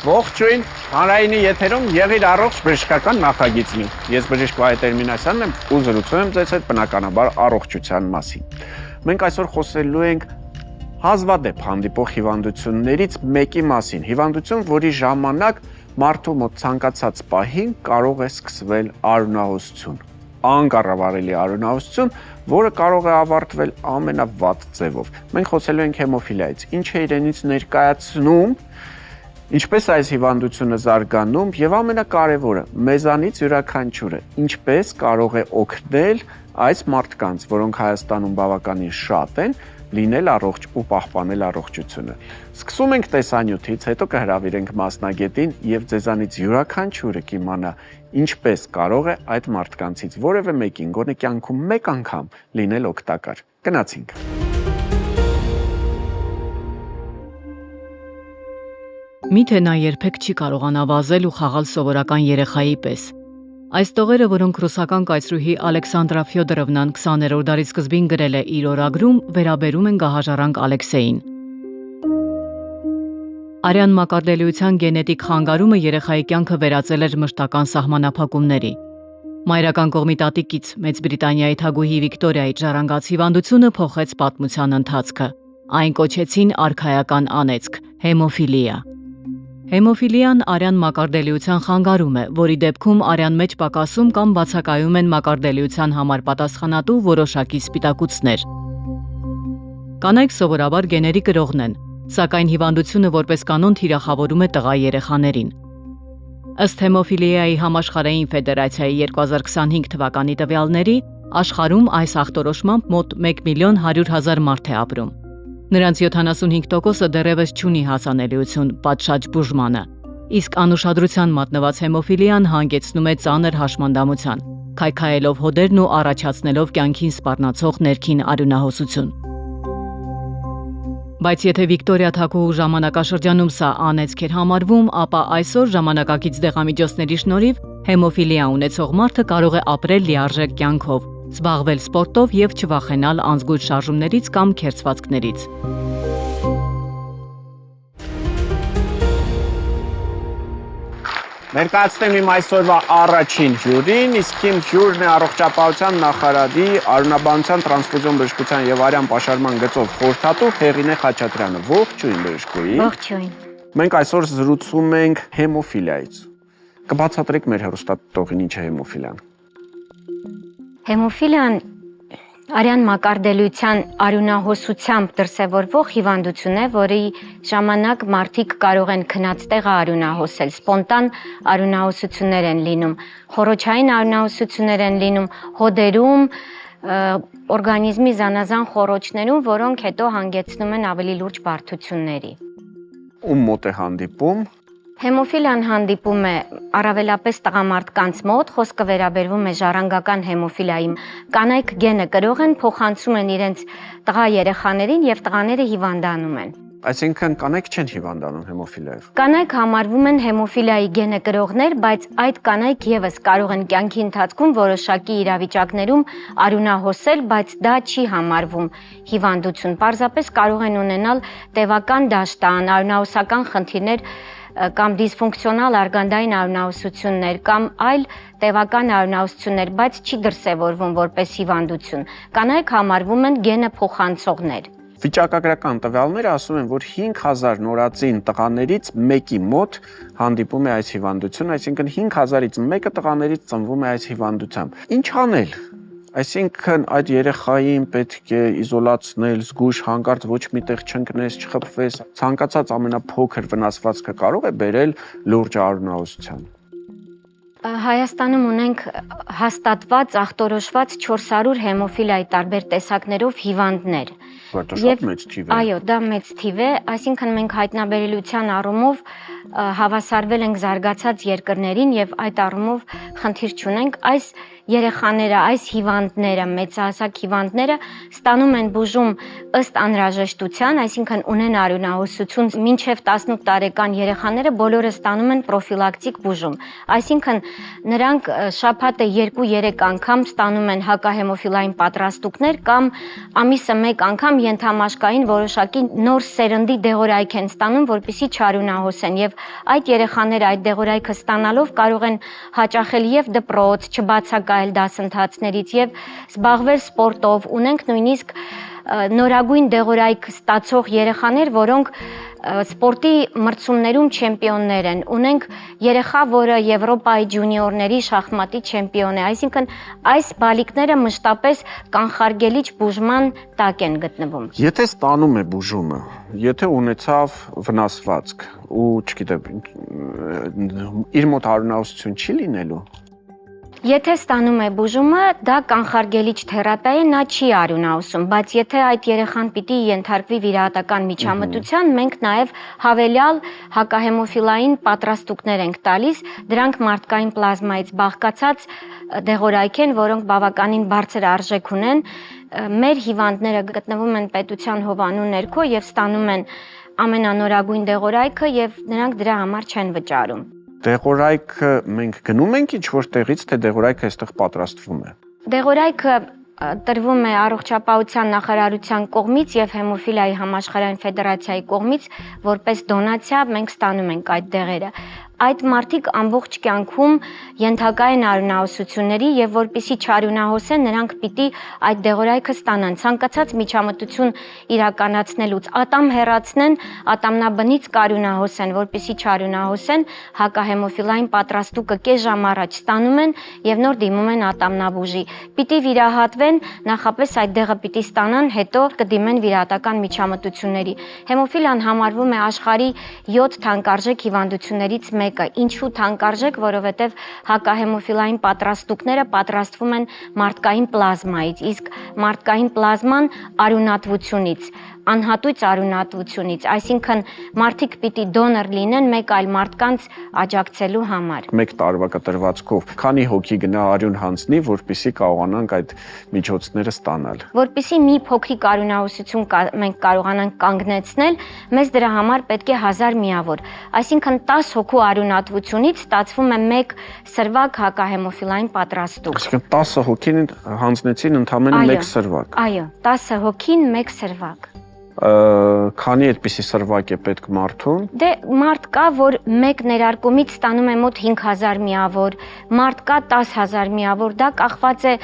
Ողջույն, հանրայինի եթերում եղիր առողջ բժշկական նախագիծնի։ Ես բժիշկ Վահե Տերմինասյանն եմ ու զրուցում եմ ձեզ հետ բնականաբար առողջության մասին։ Մենք այսօր խոսելու ենք հազվադեպ հանդիպող հիվանդություններից մեկի մասին։ Հիվանդություն, որի ժամանակ մարդու մոտ ցանկացած պահին կարող է սկսվել արյունահոսություն։ Անկառավարելի արյունահոսություն, որը կարող է ավարտվել ամենավատ ձևով։ Մենք խոսելու ենք հեմոֆիլիայից, ինչ է իրենից ներկայացնում, ինչպես այս հիվանդությունը զարգանում եւ ամենակարևորը, մեզանից յուրաքանչյուրը ինչպես կարող է օգնել այս մարդկանց, որոնք Հայաստանում բավականին շատ են, լինել առողջ ու պահպանել առողջությունը։ Սկսում ենք տեսանյութից, հետո կհրավիրենք մասնագետին եւ ձեզանից յուրաքանչյուրը կիմանա ինչպես կարող է այդ մարդկանցից որևէ մեկին գոնե կյանքում մեկ անգամ լինել օգտակար։ Գնացինք։ Միթե նա երբեք չի կարողանա վազել ու խաղալ սովորական երեխայի պես։ Այս տողերը, որոնք ռուսական կայսրուհի Ալեքսանդրա Ֆյոդորովնան 20-րդ դարի սկզբին գրել է իր օրագրում, վերաբերում են գահաժառանգ Ալեքսեյին։ Արյան մակարդելիության գենետիկ խանգարումը երեխայի կյանքը վերածել էր մշտական սահմանափակումների։ Մայրական կողմի տատիկից Մեծ Բրիտանիայի թագուհի Վիկտորիայի ժառանգած հիվանդությունը փոխեց պատմության ընթացքը։ Այն կոչեցին արքայական անեծք՝ հեմոֆիլիա։ Հեմոֆիլիան արյան մակարդելիության խանգարում է, որի դեպքում արյան մեջ պակասում կամ բացակայում են մակարդելիության համար պատասխանատու որոշակի սպիտակուցներ։ Կանայք սովորաբար գեների կրողն են, սակայն հիվանդությունը որպես կանոն թիրախավորում է տղա երեխաներին։ Ըստ հեմոֆիլիայի համաշխարհային ֆեդերացիայի 2025 թվականի տվյալների, աշխարհում այս ախտորոշմամբ մոտ 1.100.000 մարդ է ապրում։ Նրանց 75%-ը դեռևս չունի հասանելիություն պատշաճ բուժմանը, իսկ անուշադրության մատնված հեմոֆիլիան հանգեցնում է ծանր հաշմանդամության, քայքայելով հոդերն ու առաջացնելով կյանքին սպառնացող ներքին արյունահոսություն։ Բայց եթե Վիկտորիա թագուհու ժամանակաշրջանում սա անեծք էր համարվում, ապա այսօր ժամանակակից դեղամիջոցների շնորհիվ հեմոֆիլիա ունեցող մարդը կարող է ապրել լիարժեք կյանքով, զբաղվել սպորտով եւ չվախենալ անզգույշ շարժումներից կամ քերծվածքներից։ Ներկայացնեմ իմ այսօրվա առաջին հյուրին, իսկ իմ հյուրն է առողջապահության նախարարի արյունաբանության, տրանսֆուզիոն բժշկության եւ արյան պաշարման գծով խորհրդատու Հեղինե Խաչատրյանը։ Ողջույն բժշկուհի։ Ողջույն։ Մենք այսօր զրուցում ենք հեմոֆիլիայից։ Կբացատրեք մեր հեռուստատողին ինչ է հեմոֆիլիան։ Հեմոֆիլիան արյան մակարդելիության արյունահոսությամբ դրսևորվող հիվանդություն է, որի ժամանակ մարդիկ կարող են քնած տեղը արյունահոսել, սպոնտան արյունահոսություններ են լինում, խոռոչային արյունահոսություններ են լինում, հոդերում, օրգանիզմի զանազան խոռոչներում, որոնք հետո հանգեցնում են ավելի լուրջ բարդությունների։ Ում մոտ է հանդիպում։ Հեմոֆիլիան հանդիպում է առավելապես տղամարդկանց մոտ, խոսքը վերաբերվում է ժառանգական հեմոֆիլիայի։ Կանայք գենը կրող են, փոխանցում են իրենց տղա երեխաներին եւ տղաները հիվանդանում են։ Այսինքն կանայք չեն հիվանդանում հեմոֆիլիայով։ Կանայք համարվում են հեմոֆիլիայի գենը կրողներ, բայց այդ կանայք եւս կարող են կյանքի ընթացքում որոշակի իրավիճակներում արյունահոսել, բայց դա չի համարվում հիվանդություն։ Պարզապես կարող են ունենալ տևական դաշտան, արյունահոսական խնդիրներ կամ դիսֆունկցիոնալ արգանդային արյունահոսություններ կամ այլ տևական արյունահոսություններ, բայց չի դրսևորվում որպես հիվանդություն։ Կանայք համարվում են գենը փոխանցողներ։ Վիճակագրական տվյալները ասում են, որ 5000 նորածին տղաներից մեկի մոտ հանդիպում է այս հիվանդությունը, այսինքն 5000-ից մեկը տղաներից ծնվում է այս հիվանդությամբ։ Ինչ անել։ Այսինքն այդ երեխային պետք է իզոլացնել, զգույշ, հանկարծ ոչ միտեղ չընկնես, չխփվես, ցանկացած ամենափոքր վնասվածքը կարող է բերել լուրջ արյունահոսության։ Հայաստանում ունենք հաստատված, ախտորոշված 400 հեմոֆիլիայի տարբեր տեսակներով հիվանդներ։ Շատ մեծ թիվ է։ Այո, դա մեծ թիվ է, այսինքն մենք հայտնաբերելիության առումով հավասարվել ենք զարգացած երկրներին եւ այդ առումով խնդիր չունենք։ Այս երեխաները, այս հիվանդները, մեծահասակ հիվանդները ստանում են բուժում ըստ անհրաժեշտության, այսինքն ունեն արյունահոսություն, մինչև 18 տարեկան երեխաները բոլորը ստանում են պրոֆիլակտիկ բուժում։ Այսինքն նրանք շաբաթը 2-3 անգամ ստանում են հակահեմոֆիլային պատրաստուկներ կամ ամիսը 1 անգամ ենթամաշկային որոշակի նոր սերնդի դեղորայք են ստանում, որպեսզի չարյունահոսեն, եւ այդ երեխաները այդ դեղորայքը ստանալով կարող են հաճախել եւ դպրոց, չբացակայել դասընթացներից եւ զբաղվել սպորտով։ Ունենք նույնիսկ նորագույն դեղորայք ստացող երեխաներ, որոնք սպորտի մրցումներում չեմպիոններ են։ Ունենք երեխա, որը Եվրոպայի ջունիորների շախմատի չեմպիոն է, այսինքն այս բալիկները մշտապես կանխարգելիչ բուժման տակ են գտնվում։ Եթե ստանում է բուժումը, եթե ունեցավ վնասվածք ու, չգիտեմ, իր մոտ արյունահոսություն չի լինելու։ Եթե ստանում է բուժումը, դա կանխարգելիչ թերապիա է, նա չի արյունահոսում, բայց եթե այդ երեխան պիտի ենթարկվի վիրահատական միջամտության, մենք նաև հավելյալ հակահեմոֆիլային պատրաստուկներ ենք տալիս, դրանք մարդկային պլազմայից բաղկացած դեղորայք են, որոնք բավականին բարձր արժեք ունեն։ Մեր հիվանդները գտնվում են պետության հովանու ներքո եւ ստանում են ամենանորագույն դեղորայքը եւ նրանք դրա համար չեն վճարում։ Դեղորայքը մենք գնում ենք ինչ-որ տեղից, թե դեղորայքը այստեղ պատրաստվում է։ Դեղորայքը տրվում է Առողջապահության նախարարության կողմից եւ Հեմոֆիլիայի համաշխարհային ֆեդերացիայի կողմից որպես դոնացիա մենք ստանում ենք այդ դեղերը։ Այդ մարդիկ ամբողջ կյանքում ենթակա են արյունահոսությունների եւ որպեսզի չարյունահոսեն, նրանք պիտի այդ դեղորայքը ստանան։ Ցանկացած միջամտություն իրականացնելուց ատամ հեռացնեն, ատամնաբնից կարյունահոսեն, որպեսզի չարյունահոսեն, հակահեմոֆիլային պատրաստուկը կես ժամ առաջ ստանում են եւ նոր դիմում են ատամնաբուժի։ Պիտի վիրահատվեն, նախապես այդ դեղը պիտի ստանան, հետո կդիմեն վիրահատական միջամտությունների։ Հեմոֆիլիան համարվում է աշխարհի 7 թանկարժեք հիվանդություններից Ինչու թանկարժեք, որովհետև հակահեմոֆիլային պատրաստուկները պատրաստվում են մարդկային պլազմայից, իսկ մարդկային պլազման արյունատվությունից, անհատույց արյունատվությունից, այսինքն մարդիկ պիտի դոնոր լինեն մեկ այլ մարդկանց աջակցելու համար։ Մեկ տարվա կտրվածքով քանի հոգի գնա արյուն հանձնի, որպեսզի կարողանանք այդ միջոցները ստանալ։ Որպեսզի մի փոքրիկ արյունահոսություն մենք կարողանանք կանգնեցնել, մեզ դրա համար պետք է 1000 միավոր, այսինքն 10 հոգու արյունատվությունից ստացվում է 1 սրվակ հակահեմոֆիլային պատրաստուկ։ Այսինքն 10 հոգին հանձնեցին ընդամենը 1 սրվակ։ Այո, 10 հոգին 1 սրվակ։ Քանի այդպիսի սրվակ է պետք մարդուն։ Դե մարդ կա, որ մեկ ներարկումից ստանում է մոտ 5000 միավոր, մարդ կա 10000 միավոր, դա կախված է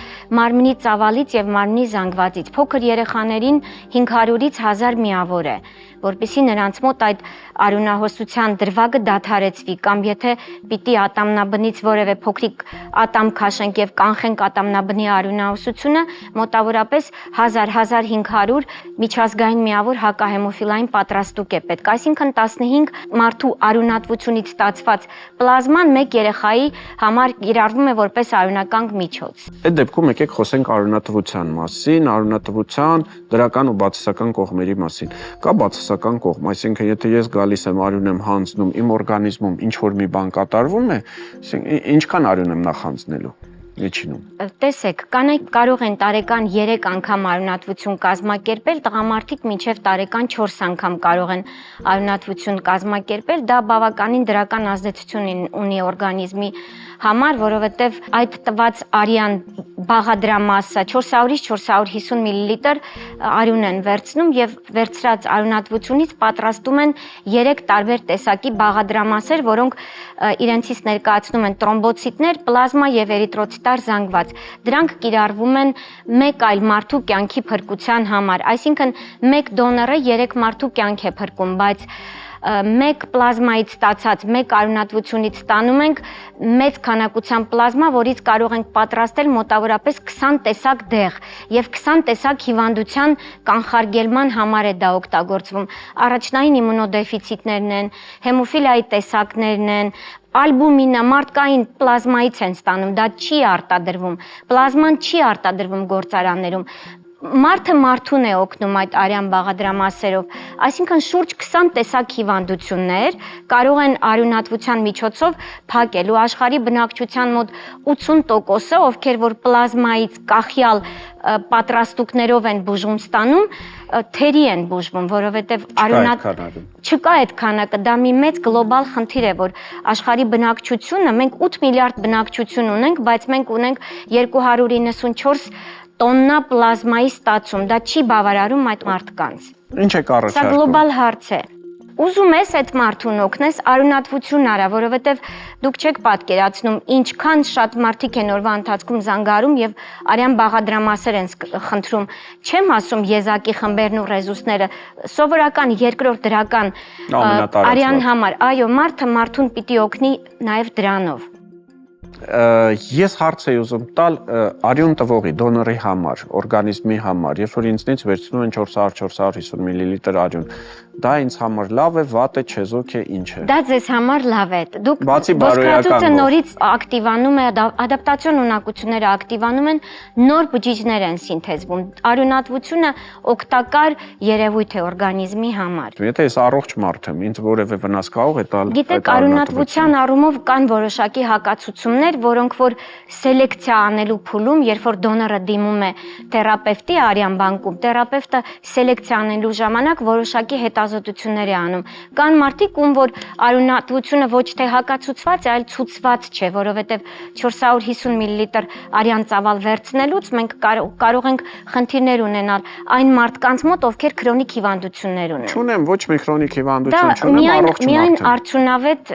մարմնի ծավալից եւ մարմնի զանգվածից։ Փոքր երեխաներին 500-ից 1000 միավոր է, որպեսզի նրանց մոտ այդ արյունահոսության դրվագը դադարեցվի, կամ եթե պիտի ատամնաբնից որևէ փոքրիկ ատամ քաշենք եւ կանխենք ատամնաբնի արյունահոսությունը, մոտավորապես 1000-1500 միջազգային միավոր հակահեմոֆիլային պատրաստուկ է պետք, այսինքն 15 մարդու արյունատվությունից ստացված պլազման մեկ երեխայի համար կիրառվում է որպես արյունական միջոց։ Այդ դեպքում եկեք խոսենք արյունատվության մասին, արյունատվության դրական ու բացասական կողմերի մասին։ Կա բացասական կողմ, այսինքն եթե ես գալիս եմ արյուն եմ հանձնում, իմ օրգանիզմում ինչ որ մի բան կատարվում է, ինչքան արյուն եմ նախանձնելու։ Միջինում։ Տեսեք, կանայք կարող են տարեկան 3 անգամ արյունատվություն կազմակերպել, տղամարդիկ մինչև տարեկան 4 անգամ կարող են արյունատվություն կազմակերպել, դա բավականին դրական ազդեցություն ունի օրգանիզմի համար, որովհետև այդ տված արյան բաղադրամասը 400-ից 450 մլ արյուն են վերցնում եւ վերցրած արյունատվությունից պատրաստում են 3 տարբեր տեսակի բաղադրամասեր, որոնք իրենցից ներկայացնում են տրոմբոցիտներ, պլազմա եւ էրիթրոցիտար զանգված։ Դրանք կիրառվում են մեկ այլ մարդու կյանքի փրկության համար, այսինքն մեկ դոնորը 3 մարդու կյանք է փրկում, բայց մեկ պլազմայից ստացած, մեկ արյունատվությունից ստանում ենք մեծ քանակության պլազմա, որից կարող ենք պատրաստել մոտավորապես 20 տեսակ դեղ եւ 20 տեսակ հիվանդության կանխարգելման համար է դա օգտագործվում։ Առաջնային իմունոդեֆիցիտներն են, հեմոֆիլիայի տեսակներն են, ալբումինը մարդկային պլազմայից են ստանում, դա չի արտադրվում, պլազման չի արտադրվում գործարաններում։ Մարդը մարդուն է օգնում այդ արյան բաղադրամասերով, այսինքն շուրջ 20 տեսակ հիվանդություններ կարող են արյունատվության միջոցով փակել ու աշխարհի բնակչության մոտ 80%-ը, ովքեր որ պլազմայից կախյալ պատրաստուկներով են բուժում ստանում, թերի են բուժվում, որովհետև չկա այդ քանակը, դա մի մեծ գլոբալ խնդիր է, որ աշխարհի բնակչությունը, մենք 8 միլիարդ բնակչություն ունենք, բայց մենք ունենք 294 տոննա պլազմայի ստացում, դա չի բավարարում այդ մարդկանց։ Ինչ է կառաջարկում։ Սա գլոբալ հարց է։ Ուզում ես այդ մարդուն օգնես, արյունատվություն արա, որովհետև դուք չեք պատկերացնում ինչքան շատ մարդիկ են օրվա ընթացքում զանգարում եւ արյան բաղադրամասեր են խնդրում։ Չեմ ասում եզակի խմբերն ու ռեզուսները, սովորական երկրորդ դրական արյան համար։ Այո, մարդը մարդուն պիտի օգնի նաեւ դրանով։ Ես հարց եի ուզում տալ արյուն տվողի, դոնորի համար, օրգանիզմի համար, երբ որ ինձնից վերցնում են 400-450 միլիլիտր արյուն, դա ինձ համար լավ է, վատ է, չեզոք է, ինչ է։ Դա ձեզ համար լավ է։ Դուք ոսկրածուծը նորից ակտիվանում է, ադապտացիոն ունակությունները ակտիվանում են, նոր բջիջներ են սինթեզվում։ Արյունատվությունը օգտակար երևույթ է օրգանիզմի համար։ Եթե ես առողջ մարդ եմ, ինձ որևէ վնաս կարող է տալ։ Գիտեք, արյունատվության առումով կան որոշակի հակացություններ, որոնք որ սելեկցիա անելու փուլում, երբ որ դոնորը դիմում է թերապևտի արյան բանկում, թերապևտը սելեկցիա անելու ժամանակ որոշակի հետազոտություններ է անում։ Կան մարդիկ, ում որ արյունատվությունը ոչ թե հակացուցված է, այլ ցուցված չէ, որովհետև 450 միլիլիտր արյան ծավալ վերցնելուց մենք կարող ենք խնդիրներ ունենալ այն մարդկանց մոտ, ովքեր քրոնիկ հիվանդություններ ունեն։ Չունեմ ոչ մի քրոնիկ հիվանդություն, չունեմ, առողջ մարդ եմ։ Միայն արդյունավետ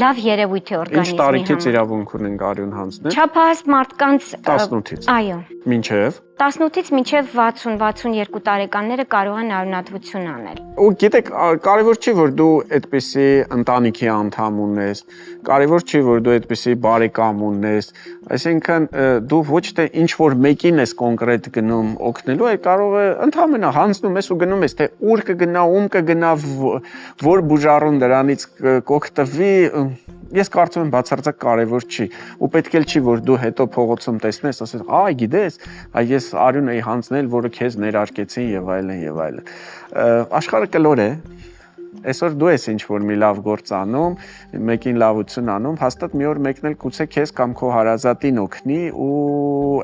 լավ երևույթ է օրգանիզմի համար։ Ինչ տարիքից իրավունք ունենք արյուն հանձնել։ Չափահաս մարդկանց 18-ից։ Այո։ Մինչև 18-ից մինչև 60-62 տարեկանները կարող են արյունատվություն անել։ Ու գիտեք, կարևոր չի, որ դու այդպիսի ընտանիքի անդամ ունես, կարևոր չի, որ դու այդպիսի բարեկամ ունես, այսինքն դու ոչ թե ինչ որ մեկին ես կոնկրետ գնում օգնելու, այլ կարող է ընդհանրապես հանձնում ես ու գնում ես, թե ուր կգնա, ում կգնա, որ բուժառուն դրանից կօգտվի, ես կարծում եմ բացարձակ կարևոր չի ու պետք էլ չի որ դու հետո փողոցում տեսնես ասես այ գիտես ես արյուն էի հանձնել որը քեզ ներարկեցին եւ այլն եւ այլն աշխարհը կլոր է այսօր դու ես ինչ որ մի լավ գործ անում մեկին լավություն անում հաստատ մի օր մեկն էլ գուցե քեզ կամ քո հարազատին օգնի ու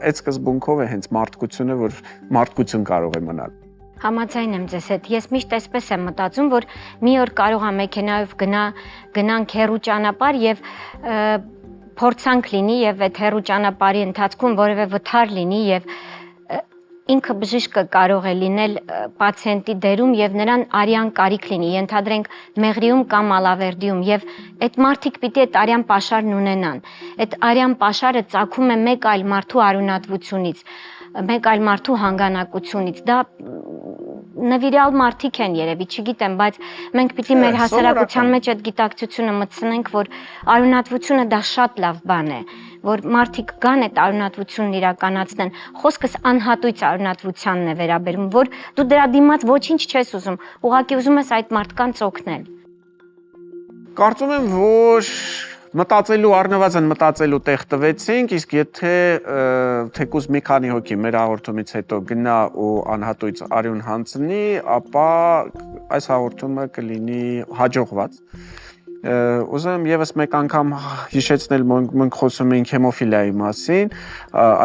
այդ սկզբունքով է հենց մարդկությունը որ մարդկություն կարող է մնալ Համաձայն եմ ձեզ հետ։ Ես միշտ այսպես եմ մտածում, որ մի օր կարող է մեքենայով գնանք հեռու ճանապարհ եւ փորձանք լինի եւ այդ հեռու ճանապարհի ընթացքում որևէ վթար լինի եւ ինքը բժիշկը կարող է լինել պացիենտի դերում եւ նրան արյան կարիք լինի, ենթադրենք մեղրիում կամ ալավերդիում եւ այդ մարդիկ պիտի այդ արյան պաշարն ունենան։ Այդ արյան պաշարը ծագում է մեկ այլ մարդու արյունատվությունից, մեկ այլ մարդու հանգանակությունից։ Դա նվիրյալ մարդիկ են երևի, չգիտեմ, բայց մենք պիտի մեր հասարակության մեջ այդ գիտակցությունը մտցնենք, որ արյունատվությունը դա շատ լավ բան է, որ մարդիկ գան այդ արյունատվությունն իրականացնեն։ Խոսքս անհատույց արյունատվությանն է վերաբերում, որ դու դրա դիմաց ոչինչ չես ուզում, ուղղակի ուզում ես այդ մարդկանց օգնել։ Կարծում եմ, որ մտածելու առնվազն մտածելու տեղ տվեցինք, իսկ եթե թեկուզ մի քանի հոգի մեր հաղորդումից հետո գնա ու անհատույց արյուն հանձնի, ապա այս հաղորդումը կլինի հաջողված։ Ուզում եմ եւս մեկ անգամ հիշեցնել, մենք խոսում ենք հեմոֆիլիայի մասին,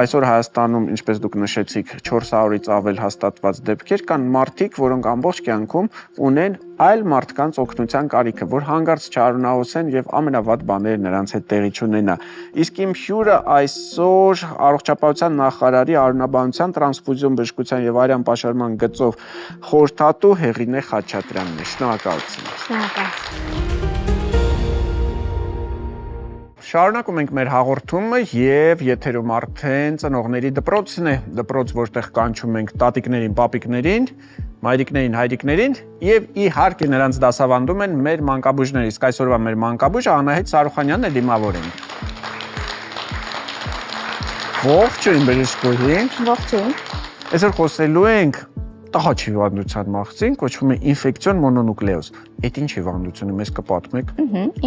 այսօր Հայաստանում, ինչպես դուք նշեցիք, 400-ից ավել հաստատված դեպքեր կան մարդիկ, որոնք ամբողջ կյանքում ունեն այլ մարդկանց օգնության կարիքը, որ հանգարց չարյունահոսեն եւ ամենավատ բաները նրանց հետ տեղի չունենա։ Իսկ իմ հյուրը այսօր առողջապահության նախարարի արյունաբանության, տրանսֆուզիոն բժշկության եւ արյան պաշարման գծով խորհրդատու Հեղինե Խաչատրյանն է։ Շնորհակալություն։ Շնորհակալ։ Շարունակում ենք մեր հաղորդումը եւ եթերում արդեն ծնողների դպրոցն է, դպրոց, որտեղ կանչում ենք տատիկներին, պապիկներին, մայրիկներին, հայրիկներին եւ իհարկե նրանց դասավանդում են մեր մանկաբույժները։ Իսկ այսօրվա մեր մանկաբույժը Անահիտ Սարուխանյանն է դիմավորին։ Ողջույն բժշկուհի։ Ողջույն։ Այսօր խոսելու ենք տհաճ հիվանդության մաղձին, կոչվում է ինֆեկցիոն մոնոնուկլեոզ։ Այդ ինչ հիվանդություն է, մեզ կպատմեք։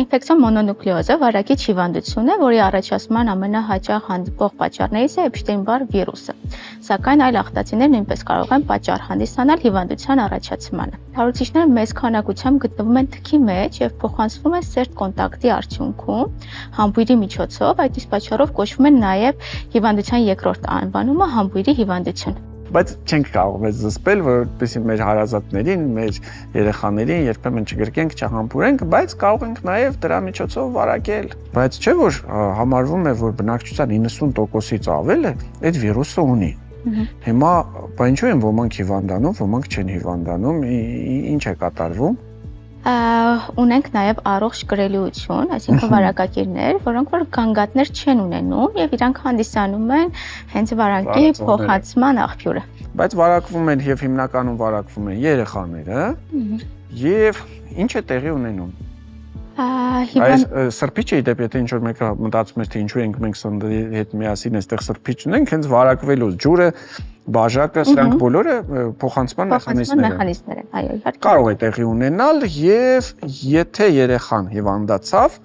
Ինֆեկցիոն մոնոնուկլեոզը վարակիչ հիվանդություն է, որի առաջացման ամենահաճախ հանդիպող պատճառներից է Էփշտեյն-Բար վիրուսը։ Սակայն այլ ախտածիներ նույնպես կարող են պատճառ հանդիսանալ հիվանդության առաջացմանը։ Հարուցիչները մեծ քանակությամբ գտնվում են թքի մեջ եւ փոխանցվում են սերտ կոնտակտի արդյունքում համբույրի միջոցով, այդ իսկ պատճառով կոչվում են նաեւ հիվանդության երկրորդ անվանումը համբույրի հիվանդություն։ Բայց չենք կարող մեզ զսպել, որպեսզի մեր հարազատներին, մեր երեխաներին երբեմն չգրկենք, չհամբուրենք, բայց կարող ենք նաև դրա միջոցով վարակել։ Բայց չէ՞ որ համարվում է, որ բնակչության 90%-ից ավելը այդ վիրուսը ունի։ Հիմա ինչու են ոմանք հիվանդանում, ոմանք չեն հիվանդանում, ինչ է կատարվում։ Ունենք նաև առողջ կրելիություն, այսինքն վարակակիրներ, որոնք որ գանգատներ չեն ունենում եւ իրանք հանդիսանում են հենց վարակի փոխանցման աղբյուրը։ Բայց վարակվում են եւ հիմնականում վարակվում են երեխաները եւ ինչ է տեղի ունենում։ Այս սրբիչը դեպ եթե ինչ որ մեկը մտածում է թե ինչու ենք մենք սննդի հետ միասին այստեղ սրբիչ ունենք, հենց վարակվելու ջուրը, բաժակը, սրանք բոլորը փոխանցման մեխանիզմներ են, այո, իհարկե։ Կարող է տեղի ունենալ եւ եթե երեխան հիվանդացավ,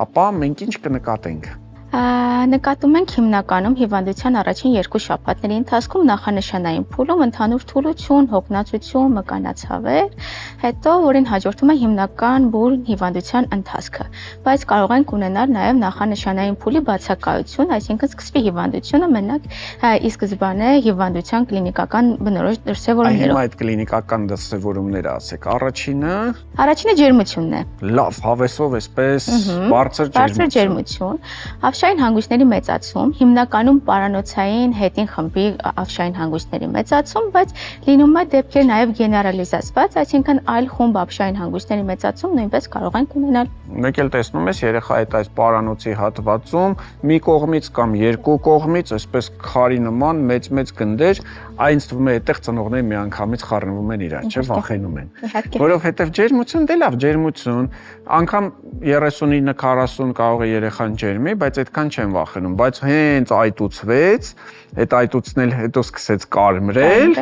ապա մենք ինչ կնկատենք։ Նկատում ենք հիմնականում հիվանդության առաջին 2 շաբաթների ընթացքում նախանշանային փուլում ընդհանուր թուլություն, հոգնածություն, մկանացավեր, հետո որին հաջորդում է հիմնական բուռն հիվանդության ընթացքը, բայց կարող ենք ունենալ նաև նախանշանային փուլի բացակայություն, այսինքն սկսվի հիվանդությունը մենակ ի սկզբանե հիվանդության կլինիկական բնորոշ դրսևորումներով։ Այդ կլինիկական դրսևորումները ասեք, առաջինը ջերմությունն է։ Լավ, հավեսով էսպես բարձր ջերմություն, ավշային հանգույցների մեծացում, հիմնականում պարանոցային հետին խմբի ավշային հանգույցների մեծացում, բայց լինում է դեպքեր նաև գեներալիզացված, այսինքն այլ խումբ ավշային հանգույցների մեծացում նույնպես կարող ենք ունենալ։ Մեկ էլ տեսնում ես երեխա այս պարանոցի հատվածում մի կողմից կամ երկու կողմից այսպես քարի նման մեծ գնդեր, այնց թվում է այդտեղ ծնողները միանգամից խառնվում են իրար, չէ՞, վախենում են։ Որովհետև ջերմություն դե լավ ջերմություն, անգամ 39-40 կարող է երեխան ջերմի, բայց այդքան չեն վախենում, բայց հենց այտուցվեց, այդ այտուցն էլ հետո սկսեց կարմրել,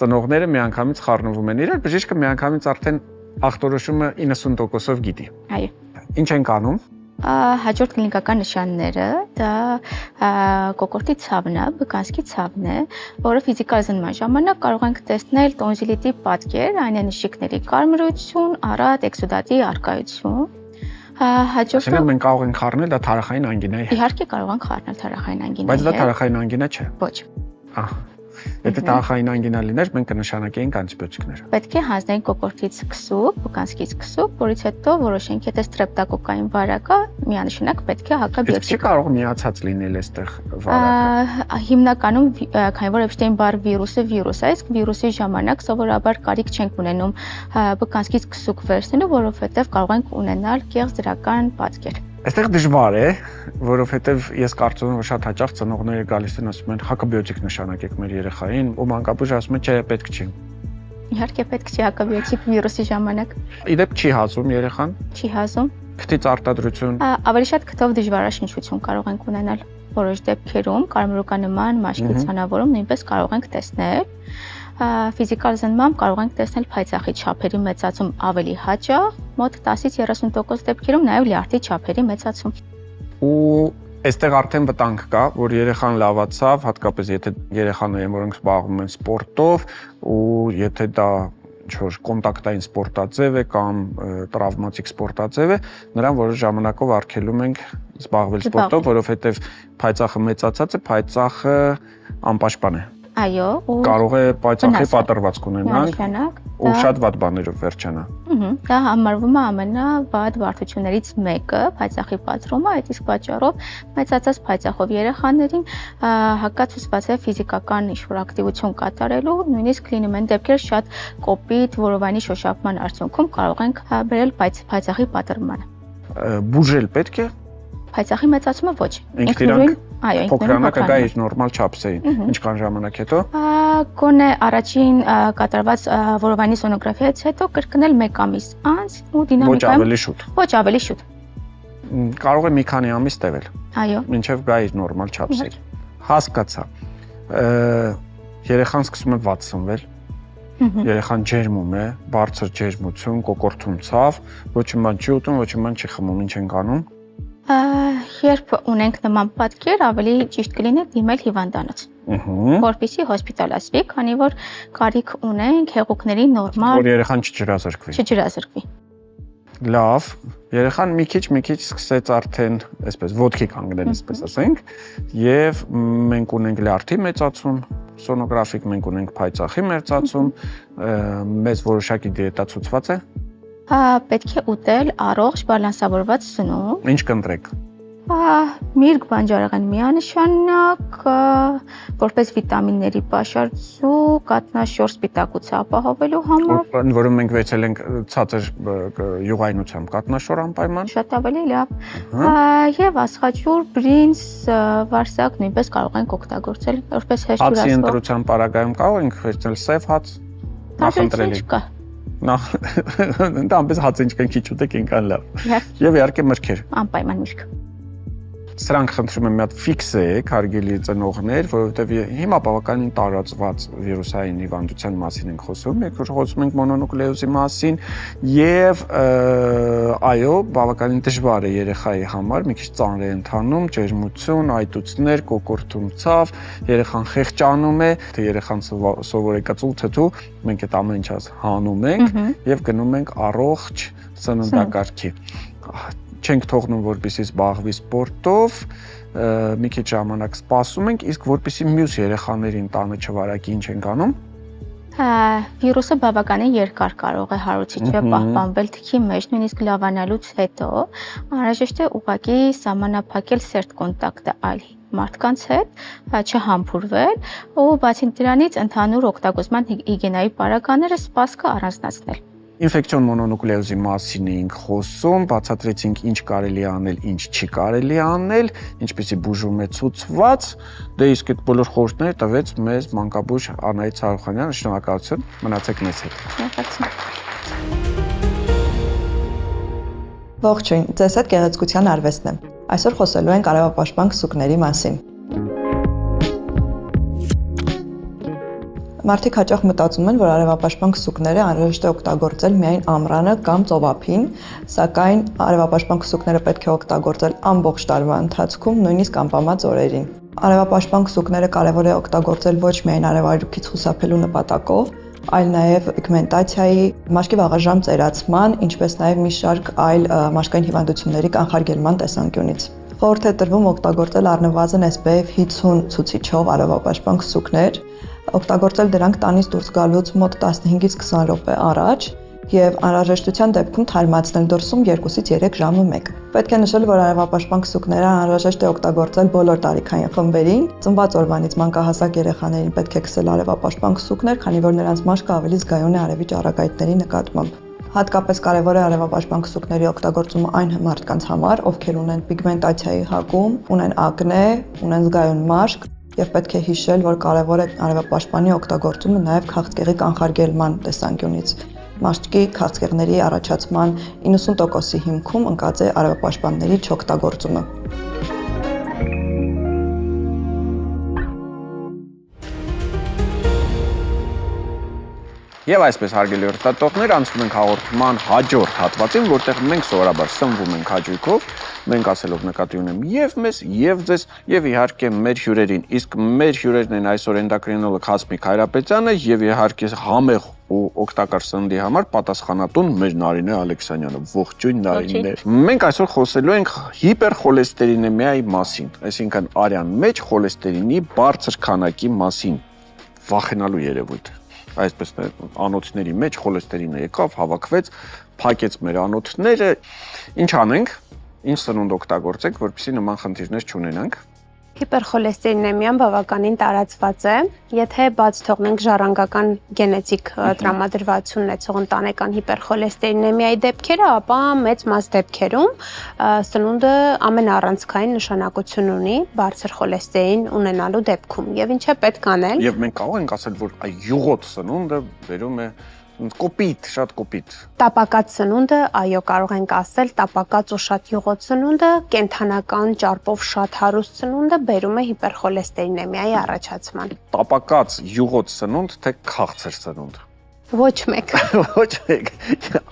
ծնողները միանգամից խառնվում են իրար, բժիշկը միանգամից արդեն ախտորոշումը 90%-ով գիտի։ Այո։ Ինչ ենք անում։ Հաջորդ կլինիկական նշանները դա կոկորդի ցավն է, բկանսկի ցավն է, որը ֆիզիկալ զննման ժամանակ կարող ենք տեսնել տոնզիլիտի պատկեր, այնանշիկների կարմրություն, առատ էքսուդատի առկայություն։ Հաջորդը մենք կարող ենք խառնել դա թարախային անգինա է։ Իհարկե կարող ենք խառնել թարախային անգինա։ Բայց դա թարախային անգինա չէ։ Ոչ։ Եթե թարախային անգինա լիներ, մենք կնշանակեինք անտիբիոտիկներ։ Պետք է հանձնենք կոկորդից քսուկ, բկանսկից քսուկ, որից հետո որոշենք, եթե ստրեպտոկոկային վարակ է, միանշանակ պետք է հակաբիոտիկ։ Չի կարող միացած լինել այստեղ վարակը։ Հիմնականում, քանի որ Էփշտեյն-Բար վիրուսը վիրուս է, իսկ վիրուսի ժամանակ սովորաբար կարիք չենք ունենում բկանսկից քսուկ վերցնելու, որովհետև կարող ենք ունենալ կեղծ դրական պատկեր։ Այստեղ դժվար է, որովհետև ես կարծում եմ, որ շատ հաճախ ծնողները գալիս են ասում են հակաբիոտիկ նշանակեք մեր երեխային, ու մանկաբույժը ասում է չէ, պետք չի։ Իհարկե պետք չի հակաբիոտիկ վիրուսի ժամանակ։ Իդեպ չի հազում երեխան։ Չի հազում։ Քթից արտադրություն։ Ավելի շատ քթով դժվարաշնչություն կարող ենք ունենալ։ Որոշ դեպքերում կարմրուկանման մաշկի ցանավորում նույնպես կարող ենք տեսնել։ Ֆիզիկալ զննմամբ կարող ենք տեսնել փայծաղի չափերի մեծացում ավելի հաճախ, մոտ 10-ից 30% դեպքերում նաև լյարդի չափերի մեծացում։ Ու այստեղ արդեն վտանգ կա, որ երեխան լավացավ, հատկապես եթե երեխաներ են, որոնք զբաղվում են սպորտով, ու եթե դա ինչ-որ կոնտակտային սպորտաձև է կամ տրավմատիկ սպորտաձև է, նրան որոշ ժամանակով արգելում ենք զբաղվել սպորտով, որովհետև փայծաղը մեծացած է, փայծաղը անպաշտպան է։ Այո, կարող է պայծառի պատրվածք ունենալ ու շատ վատ բաներով վերջանա։ Դա համարվում է ամենավատ բարդություններից մեկը, փայծաղի պատրումը, այդ իսկ պատճառով մեծացած փայծաղով երեխաներին հակացված է ֆիզիկական ինչ-որ ակտիվություն կատարելու, նույնիսկ լինում են դեպքեր շատ կոպիտ որովայնի շոշափման արդյունքում կարող ենք բերել փայծաղի պատրմանը։ Բուժել պետք է։ Փայծաղի մեծացումը ոչ։ Ինքնուրույն փոքրանակը գա իր նորմալ չափսերին։ Ինչքան ժամանակ հետո։ Գոնե առաջին կատարված որովայնի սոնոգրաֆիայից հետո կրկնել 1 ամիս անց ու դինամիկայում։ Ոչ ավելի շուտ։ Ոչ ավելի շուտ։ Կարող է մի քանի ամիս տևել։ Այո։ Մինչև գա իր նորմալ չափսեր։ Հասկացա։ Երեխան սկսում է վատ սնվել։ Երեխան ջերմում է, բարձր ջերմություն, կոկորտում ցավ, ոչ մի բան չի ուտում, ոչ մի բան չի խմում, ինչ ենք անում։ Երբ ունենք նման պատկեր, ավելի ճիշտ կլինի դիմել հիվանդանոց, որպեսզի հոսպիտալացվի, քանի որ կարիք ունենք հեղուկների նորմալ Որ երեխան չջրազրկվի։ Լավ, երեխան մի քիչ սկսեց արդեն, այսպես ոտքի կանգնել, այսպես ասենք, եւ մենք ունենք լյարդի մեծացում, սոնոգրաֆիկ մենք ունենք փայծախի մեծացում, մեզ որոշակի դիետա ցուցված է։ Պետք է ուտել առողջ բալանսավորված սնունդ։ Ինչ կընտրեք։ Միրգ, բանջարեղեն միանշանակ, որպես վիտամինների պաշարցու, կատնաշոր սպիտակուցը ապահովելու համար։ Որում մենք վերցել ենք ցածր յուղայնությամբ կատնաշոր անպայման։ Շատ ավելի լավ։ Եվ աստղաջուր, բրինձ, վարսակ նույնպես կարող ենք օգտագործել որպես հեշտ Հացի ընտրության պարագայում կարող ենք վերցնել սև հաց, նախընտրելի։ Այնտեղ հաց ինչ կան քիչ ուտեք, այնքան լավ։ Եվ իհարկե մրգեր։ Անպայման միրգ։ Սրանք խնդրում եմ մի հատ ֆիքսեք, հարգելի ծնողներ, որովհետև հիմա բավականին տարածված վիրուսային հիվանդության մասին ենք խոսում, մենք խոսում ենք մոնոնուկլեոզի մասին եւ այո, բավականին դժվար է երեխայի համար, մի քիչ ծանր է ընթանում, ջերմություն, այտուցներ, կոկորտում ցավ, երեխան խեղճանում է, թե երեխան սովոր է կծու, մենք այդ ամեն ինչը հանում ենք եւ գնում ենք առողջ սննդակարգի։ Չենք թողնում, որպեսզի զբաղվի սպորտով, մի քիչ ժամանակ սպասում ենք, իսկ որպեսզի մյուս երեխաներին տանը չվարակի, ինչ ենք անում։ Վիրուսը բավականին երկար կարող է հարուցիչը պահպանվել թքի մեջ, նույնիսկ լավանալուց հետո անհրաժեշտ է ուղղակի սահմանափակել սերտ կոնտակտը այլ մարդկանց հետ, չհամբուրվել ու բացի դրանից ընդհանուր օգտագործման հիգիենայի պարագաները սպասքը առանձնացնել։ Ինֆեկցիոն մոնոնուկլեոզի մասին էինք խոսում, բացատրեցինք ինչ կարելի է անել, ինչ չի կարելի անել, ինչպեսի բուժում է ցուցված, դե իսկ այդ բոլոր խորհուրդները տվեց մեզ մանկաբույժ Անահիտ Սարուխանյանը, շնորհակալություն, մնացեք մեզ հետ։ Ողջույն, ձեզ հետ գեղեցկության արվեստն է։ Այսօր խոսելու ենք արևապաշտպան քսուկների մասին։ Մարդիկ հաճախ մտածում են, որ արևապաշտպան քսուկները անհրաժեշտ է օգտագործել միայն ամռանը կամ ծովափին, սակայն արևապաշտպան քսուկները պետք է օգտագործել ամբողջ տարվա ընթացքում, նույնիսկ անպամած օրերին։ Արևապաշտպան քսուկները կարևոր է օգտագործել ոչ միայն արևայրուքից խուսափելու նպատակով, այլ նաև պիգմենտացիայի, մաշկի վաղաժամ ծերացման, ինչպես նաև մի շարք այլ մաշկային հիվանդությունների կանխարգելման տեսանկյունից։ Խորհուրդ է տրվում օգտագործել առնվազն SPF 50 ցուցիչով արևապաշտպան քսուկներ, օգտագործել դրանք տանից դուրս գալուց մոտ 15-ից 20 րոպե առաջ եւ անհրաժեշտության դեպքում թարմացնել դրսում 2-ից 3 ժամը 1։ Պետք է նշել, որ արևապաշտպան քսուկները անհրաժեշտ է օգտագործել բոլոր տարիքային խմբերին։ Ծնված օրվանից մանկահասակ երեխաներին պետք է քսել արևապաշտպան քսուկներ, քանի որ նրանց մաշկը ավելի զգայուն է արևի ճառագայթների նկատմամբ։ Հատկապես կարևոր է արևապաշտպան քսուկների օգտագործումը այն մարդկանց համար, ովքեր ունեն պիգմենտացիայի հակում, ունեն ակնե, ունեն զգայուն մաշկ, եւ պետք է հիշել, որ կարևոր է արևապաշտպանի օգտագործումը նաեւ քաղցկեղի կանխարգելման տեսանկյունից։ Մաշկի քաղցկեղների առաջացման 90%-ի հիմքում ընկած է արևապաշտպանների չօգտագործումը։ Եվ այսպես հարգելի հեռուստատողներ, անցնում ենք հաղորդման հաջորդ հատվածին, որտեղ մենք սովորաբար սնվում ենք հաճույքով, մենք ասելով նկատի ունեմ եւ մեզ, եւ ձեզ, եւ իհարկե մեր հյուրերին։ Իսկ մեր հյուրերն են այսօր էնդոկրինոլոգ Հասմիկ Հայրապետյանը եւ իհարկե համեղ ու օգտակար սննդի համար պատասխանատուն մեր Նարինե Ալեքսանյանը։ Ողջույն Նարինե։ Մենք այսօր խոսելու ենք հիպերխոլեստերինեմիայի մասին, այսինքն արյան մեջ խոլեստերինի բարձր քանակի մասին, վախենալու երևույթ։ Այսպես անոթների մեջ խոլեստերինը եկավ, հավաքվեց, փակեց մեր անոթները։ Ինչ անենք, ինչ սնունդ օգտագործենք, որպեսզի նման խնդիրներ չունենանք։ Հիպերխոլեստերինեմիան բավականին տարածված է, եթե բաց թողնենք ժառանգական գենետիկ տրամադրվածություն ունեցող ընտանեկան հիպերխոլեստերինեմիայի դեպքերը, ապա մեծ մաս դեպքերում սնունդը ամենաառանցքային նշանակություն ունի բարձր խոլեստերին ունենալու դեպքում, եւ ինչ է պետք անել։ Եվ մենք կարող ենք ասել, որ յուղոտ սնունդը բերում է կոպիտ, շատ կոպիտ։ Տապակած սնունդը, այո, կարող ենք ասել, տապակած ու շատ յուղոտ սնունդը, կենդանական ճարպով շատ հարուստ սնունդը բերում է հիպերխոլեստերինեմիայի առաջացման։ Տապակած յուղոտ սնունդ, թե քաղցր սնունդ։ Ոչ մեկ։ Ոչ մեկ։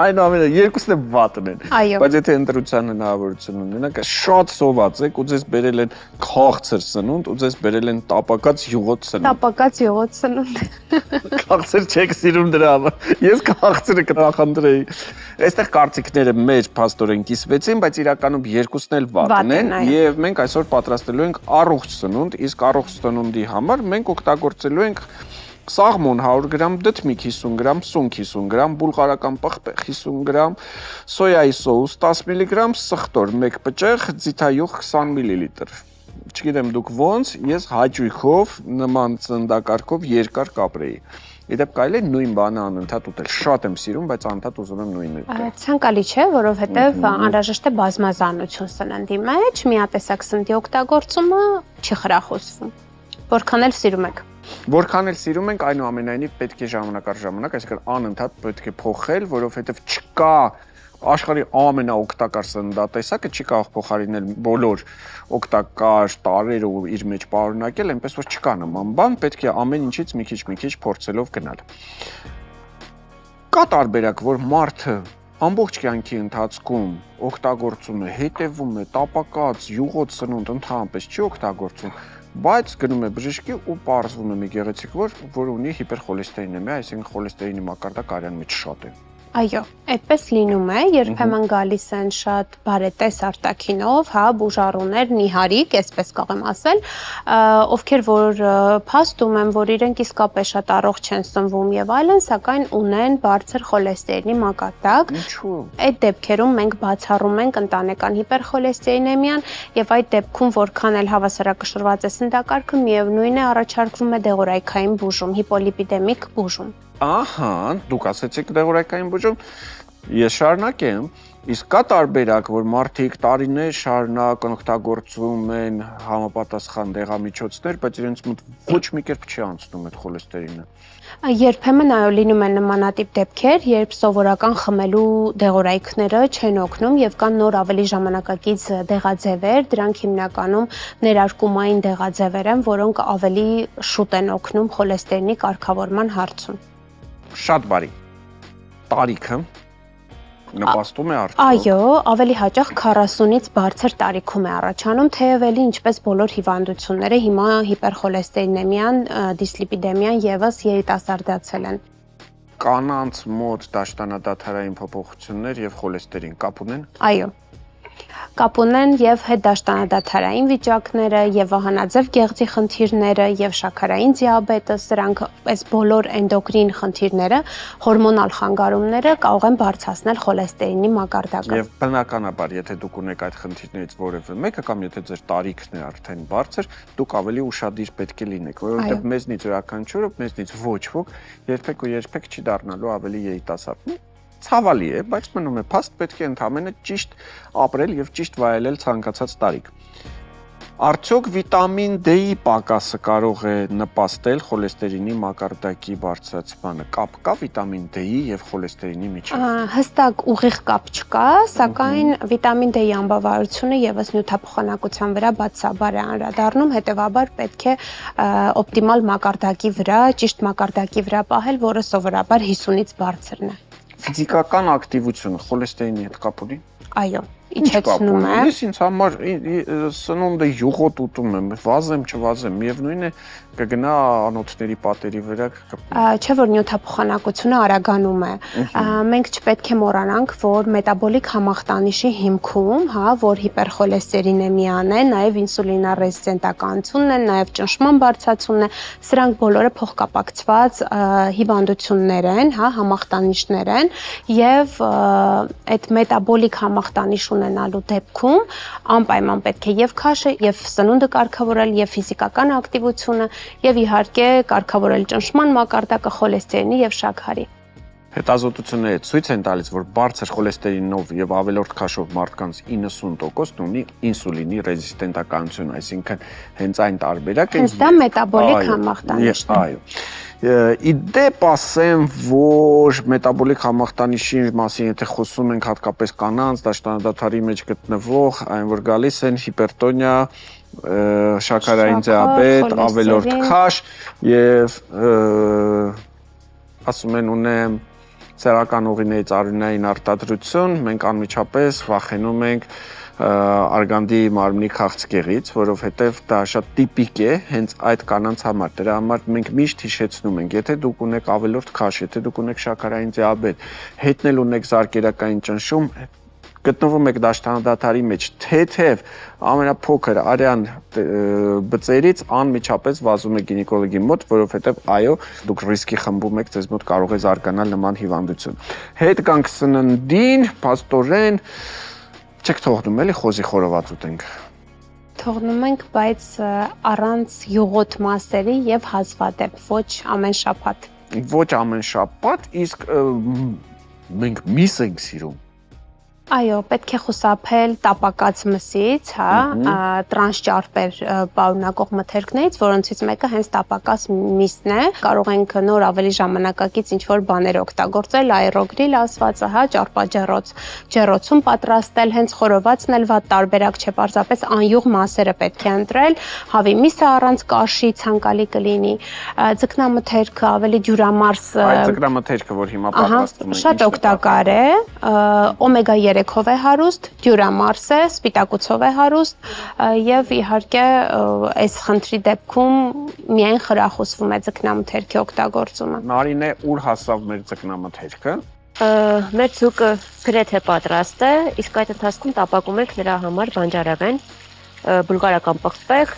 Այնուամենայնիվ երկուսն էլ վատն են։ Այո։ Բայց եթե ընտրության հնարավորություն ունենաք, շատ սոված եք ու ձեզ բերել են քաղցր սնունդ ու ձեզ բերել են տապակած յուղոտ սնունդ։ Տապակած յուղոտ սնունդ։ Քաղցր չեք սիրում դրա համար։ Ես քաղցրը կնախընտրեի։ Այստեղ կարծիքները մեր փաստորեն կիսվեցին, բայց իրականում երկուսն էլ վատն են եւ մենք այսօր պատրաստելու ենք առողջ սնունդ, իսկ առողջ սնունդի համար մենք օգտագործելու ենք սաղմոն 100 գրամ, դդմիկ 50 գրամ, սունկ 50 գրամ, բուլղարական պղպեղ 50 գրամ, սոյայի սոուս 10 մգ, սխտոր 1 պճեղ, ձիթայուղ 20 մլ։ Չգիտեմ դուք ոնց, ես հաճույքով նման ծնդակարգով երկար կապրեի։ Իդեպ կարելի է նույն բանը անընդհատ ուտել։ Շատ եմ սիրում, բայց անընդհատ ուզում եմ նույնը։ Ցանկալի չէ, որովհետև անհրաժեշտ է բազմազանություն սննդի մեջ, միատեսակ սննդի օգտագործումը չի խրախուսվում։ Որքան էլ սիրում եք։ Որքան էլ սիրում ենք, այնուամենայնիվ պետք է ժամանակ առ ժամանակ, այսինքն անընդհատ պետք է փոխել, որովհետև չկա աշխարհի ամենաօգտակար սննդատեսակը չի կարող փոխարինել բոլոր օգտակար տարրերը ու իր մեջ պարունակել, այնպես որ չկա նման բան, պետք է ամեն ինչից մի քիչ փորձելով գնալ։ Կա տարբերակ, որ մարդը ամբողջ կյանքի ընթացքում օգտագործում է, հետևում է, տապակած, յուղոտ սնունդ ընդհանրապես չի օգտագործում, բայց գնում է բժշկի ու պարզվում է մի գեղեցիկ որ ունի հիպերխոլեստերինեմիա, այսինքն խոլեստերինի մակարդակը արյան մեջ շատ է։ Այո, այդպես լինում է, երբեմն գալիս են շատ բարետես արտաքինով, հա, բուժառուներ, նիհարիկ, այսպես կողեմ ասել, ովքեր որ փաստում են, որ իրենք իսկապես շատ առողջ են սնվում եւ այլն, սակայն ունեն բարձր խոլեստերինի մակարդակ։ Ինչու՞։ Այդ դեպքերում մենք բացառում ենք ընտանեկան հիպերխոլեստերինեմիան եւ այդ դեպքում որքան էլ հավասարակշռված է սննդակարգը, միևնույն է առաջարկվում է դեղորայքային բուժում, հիպոլիպիդեմիկ բուժում։ Ահա, դուք ասեցիք դեղորայքային բուժում, ես շարունակեմ, իսկ կա տարբերակ, որ մարդիկ տարիներ շարունակ օգտագործում են համապատասխան դեղամիջոցներ, բայց իրենց մոտ ոչ մի կերպ չի անցնում այդ խոլեստերինը։ Երբեմն այո լինում են նմանատիպ դեպքեր, երբ սովորական խմելու դեղորայքները չեն օգնում եւ կան նոր ավելի ժամանակակից դեղաձևեր, դրանք հիմնականում ներարկումային դեղաձևեր են, որոնք ավելի շուտ են օգնում խոլեստերինի կարգավորման հարցում։ Շատ բարի։ Տարիքը նպաստում է արդյոք։ Այո, ավելի հաճախ 40-ից բարձր տարիքում է առաջանում, թեև էլի ինչպես բոլոր հիվանդությունները, հիմա հիպերխոլեստերինեմիան, դիսլիպիդեմիան եւս երիտասարդացել են։ Կանանց մոտ դաշտանադադարային փոփոխություններ եւ խոլեստերին կապ ունեն։ Այո։ Կապ ունեն եւ հետդաշտանադադարային վիճակները, եւ վահանաձև գեղձի խնդիրները, եւ շաքարային դիաբետը, սրանք այս բոլոր էնդոկրին խնդիրները, հորմոնալ խանգարումները կարող են բարձրացնել խոլեստերինի մակարդակը։ Եվ բնականաբար, եթե դուք ունեք այդ խնդիրներից որևէ մեկը կամ եթե ձեր տարիքն է արդեն բարձր, դուք ավելի ուշադիր պետք է լինեք, որովհետեւ մեզնից յուրաքանչյուրը, մեզնից ոչ ոք երբեք չի դառնալու ավելի երիտասարդ։ Ցավալի է, բայց մնում է փաստ, պետք է ընդհանրապես ճիշտ ապրել եւ ճիշտ վայելել ցանկացած տարիք։ Արդյոք վիտամին D-ի պակասը կարող է նպաստել խոլեստերինի մակարդակի բարձրացմանը։ Կապ կա վիտամին D-ի եւ խոլեստերինի միջեւ։ Հստակ ուղիղ կապ չկա, սակայն վիտամին D-ի անբավարարությունը եւս նյութափոխանակության վրա բացաբար է անդրադառնում, հետեւաբար պետք է օպտիմալ մակարդակի վրա, ճիշտ մակարդակի վրա պահել, որը սովորաբար 50-ից բարձրն է։ Ֆիզիկական ակտիվությունը խոլեստերինի հետ կապ ունի։ Այո, իջեցնում է։ Ես ինձ համար սնունդը յուղոտ ուտում եմ, վազեմ, չվազեմ, միևնույն է կգնա անոթների պատերի վրա։ Չէ՞ որ նյութափոխանակությունը արագանում է։ Մենք չպետք է մոռանանք, որ մետաբոլիկ համախտանիշի հիմքում, հա, որ հիպերխոլեստերինեմիան է, նաև ինսուլինառեզիստենտականությունն է, նաև ճնշման բարձրացումն է, սրանք բոլորը փոխկապակցված հիվանդություններ են, հա, համախտանիշներ են, եւ այդ մետաբոլիկ համախտանիշ ունենալու դեպքում անպայման պետք է եւ քաշը, եւ սնունդը կարգավորել, եւ ֆիզիկական ակտիվությունը եւ իհարկե կարգավորել ճնշման մակարդակը, խոլեստերինի եւ շաքարի։ Հետազոտությունները ցույց են տալիս, որ բարձր խոլեստերինով եւ ավելորդ քաշով մարդկանց 90%-ն ունի ինսուլինի ռեզիստենտականություն, այսինքն հենց այն տարբերակը։ Հենց դա մետաբոլիկ համախտանիշն է։ Այո։ Իդեպ ասեմ, որ մետաբոլիկ համախտանիշի մասին եթե խոսում ենք հատկապես կանանց, դաշտանադադարի մեջ գտնվող, այն որ գալիս են հիպերտոնիա, շաքարային դիաբետ, ավելորդ քաշ եւ ասում են ունեմ սեռական ուղիներից արյունային արտադրություն, մենք անմիջապես վախենում ենք արգանդի մարմնի քաղցկեղից, որովհետև դա շատ տիպիկ է հենց այդ կանանց համար։ Դրա համար մենք միշտ հիշեցնում ենք, եթե դուք ունեք ավելորդ քաշ, եթե դուք ունեք շաքարային դիաբետ, հետնել ունեք զարկերակային ճնշում, գտնվում եք դաշտանադատարի մեջ, թեթև ամենափոքր արյան բծերից անմիջապես վազում եք գինեկոլոգի մոտ, որովհետև այո, դուք ռիսկի խմբում եք, ձեզ մոտ կարող է զարգանալ նման հիվանդություն։ Հետ կանք սննդին, փաստորեն չեք թողնում էլի խոզի խորոված ուտենք։ Թողնում ենք, բայց առանց յուղոտ մասերի եւ հազվադեպ, ոչ ամեն շաբաթ։ Ոչ ամեն շաբաթ, իսկ մենք միս ենք սիրում։ Այո, պետք է խուսափել տապակած մսից, հա, տրանսճարպեր պարունակող մթերքներից, որոնցից մեկը հենց տապակած միսն է։ Կարող ենք նոր ավելի ժամանակակից ինչ-որ բաներ օգտագործել, աերոգրիլ ասվածը, հա, ճարպաջեռոց, ջեռոցում պատրաստել, հենց խորովածն էլ վատ տարբերակ չէ, պարզապես անյուղ մասերը պետք է ընտրել, հավի միսը առանց կաշի ցանկալի կլինի, ձկնամթերքը ավելի դյուրամարս։ Այդ ձկնամթերքը, որ հիմա պատրաստվում է, շատ օգտակար է, օմեգա 3-ով է հարուստ, դյուրամարս է, սպիտակուցով է հարուստ եւ իհարկե այս խնդրի դեպքում միայն խրախուսվում է ձկնամթերքի օգտագործումը։ Նարինե, ուր հասավ մեր ձկնամթերքը։ Մեր ձուկը գրեթե պատրաստ է, իսկ այդ ընթացքում տապակում ենք նրա համար բանջարեղեն, բուլղարական պղպեղ,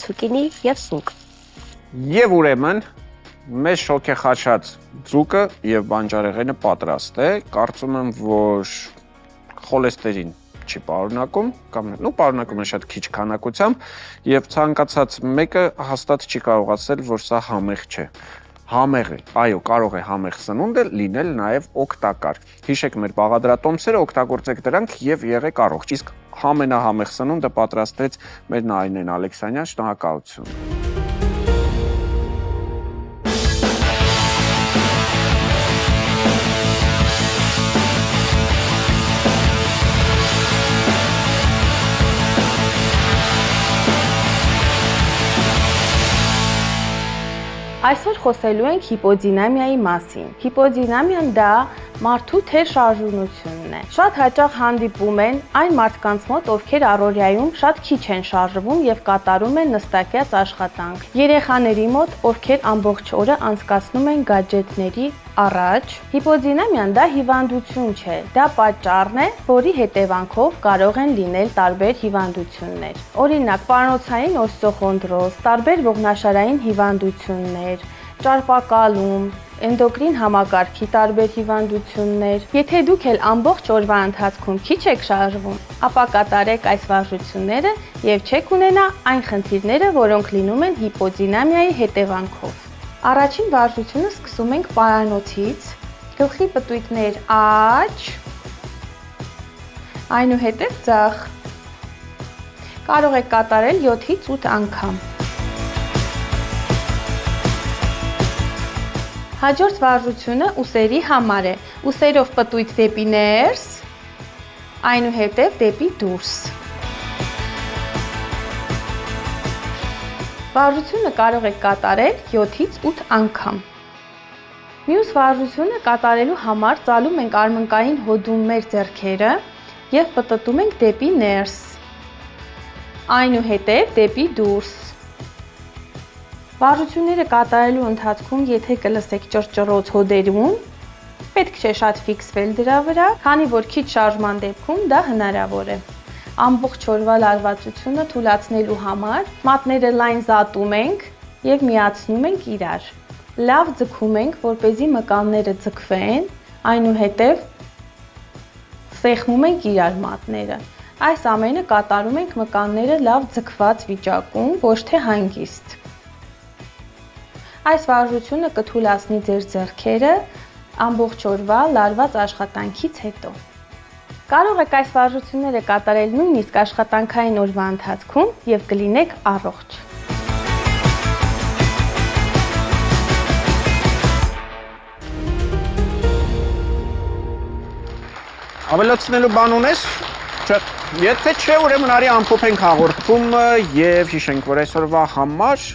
ցուկինի եւ սունկ։ Եվ ուրեմն մեզ շոքեխաչած ձուկը եւ բանջարեղենը պատրաստ է, կարծում եմ, որ խոլեստերին չի պարունակում, կամ պարունակում է շատ քիչ քանակությամբ եւ ցանկացած մեկը հաստատ չի կարող ասել, որ սա համեղ չէ։ Համեղ է, այո, կարող է համեղ սնունդը լինել նաեւ օգտակար։ Հիշեք մեր բաղադրատոմսերը, օգտագործեք դրանք եւ եղեք առողջ։ Իսկ ամենահամեղ սնունդը պատրաստեց մեր Նարինեն Ալեքսանյան, շնորհակալություն։ Այսօր խոսելու ենք հիպոդինամիայի մասին։ Հիպոդինամիան դա մարդու թերշարժունությունն է։ Շատ հաճախ հանդիպում են այն մարդկանց մոտ, ովքեր առօրյայում շատ քիչ են շարժվում եւ կատարում են նստակյաց աշխատանք։ Երեխաների մոտ, ովքեր ամբողջ օրը անցկացնում են գadgetների առաջ, հիպոդինամիան դա հիվանդություն չէ, դա պատճառն է, որի հետևանքով կարող են լինել տարբեր հիվանդություններ։ Օրինակ, պարանոցային օստեոխոնդրոզ, տարբեր ողնաշարային հիվանդություններ, ճարպակալում, էնդոկրին համակարգի տարբեր հիվանդություններ։ Եթե դուք էլ ամբողջ օրվա ընթացքում քիչ եք շարժվում, ապա կատարեք այս վարժությունները եւ չեք ունենա այն խնդիրները, որոնք լինում են հիպոդինամիայի հետևանքով։ Առաջին վարժությունը սկսում ենք պարանոցից, գլխի պտույտներ աջ, այնուհետև ձախ։ Կարող եք կատարել 7-ից 8 անգամ։ Հաջորդ վարժությունը ուսերի համար է։ Ուսերով պտույտ դեպի ներս, այնուհետև դեպի դուրս։ Վարժությունը կարող եք կատարել 7-ից 8 անգամ։ Մյուս վարժությունը կատարելու համար ծալում ենք արմնկային հոդում մեր ձեռքերը եւ պտտում ենք դեպի ներս, այնուհետև դեպի դուրս։ Վարժությունները կատարելու ընթացքում, եթե կլսեք ճռճռոց հոդերում, պետք չէ շատ ֆիքսվել դրա վրա, քանի որ քիչ շարժման դեպքում դա հնարավոր է։ Ամբողջ օրվա լարվածությունը թուլացնելու համար մատները լայն զատում ենք եւ միացնում ենք իրար։ Լավ ձգում ենք, որպեսզի մկանները ձգվեն, այնուհետև սեղմում ենք իրար մատները։ Այս ամենը կատարում ենք մկանները լավ ձգված վիճակում, ոչ թե հանգիստ։ Այս վարժությունը կթուլացնի ձեր ձեռքերը ամբողջ օրվա լարված աշխատանքից հետո։ Կարող եք այս վարժությունները կատարել նույնիսկ աշխատանքային օրվա ընթացքում եւ կլինեք առողջ։ Ավելացնելու բան ունես։ Չէ, եթե չէ, ուրեմն արի ամփոփենք հաղորդումը եւ հիշենք, որ այսօրվա համար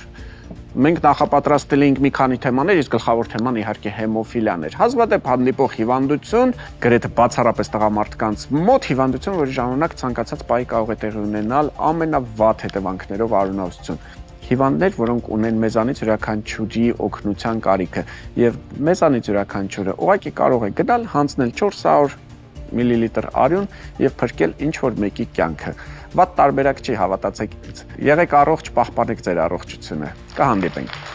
Մենք նախապատրաստել էինք մի քանի թեմաներ, իսկ գլխավոր թեման իհարկե հեմոֆիլիան էր։ Հազվադեպ հանդիպող հիվանդություն, գրեթե բացառապես տղամարդկանց մոտ հիվանդություն, որի ժամանակ ցանկացած պահի կարող է տեղի ունենալ ամենավատ հետևանքներով արյունահոսություն։ Հիվանդներ, որոնք ունեն մեզանից յուրաքանչյուրի օգնության կարիքը, եւ մեզանից յուրաքանչյուրը ուղղակի կարող է գնալ, հանձնել 400 միլիլիտր արյուն եւ փրկել ինչ որ մեկի կյանքը։ Վատ տարբերակ չի, հավատացեք ինձ։ Եղեք առողջ, պահպանեք ձեր առողջությունը։ Կհանդիպենք։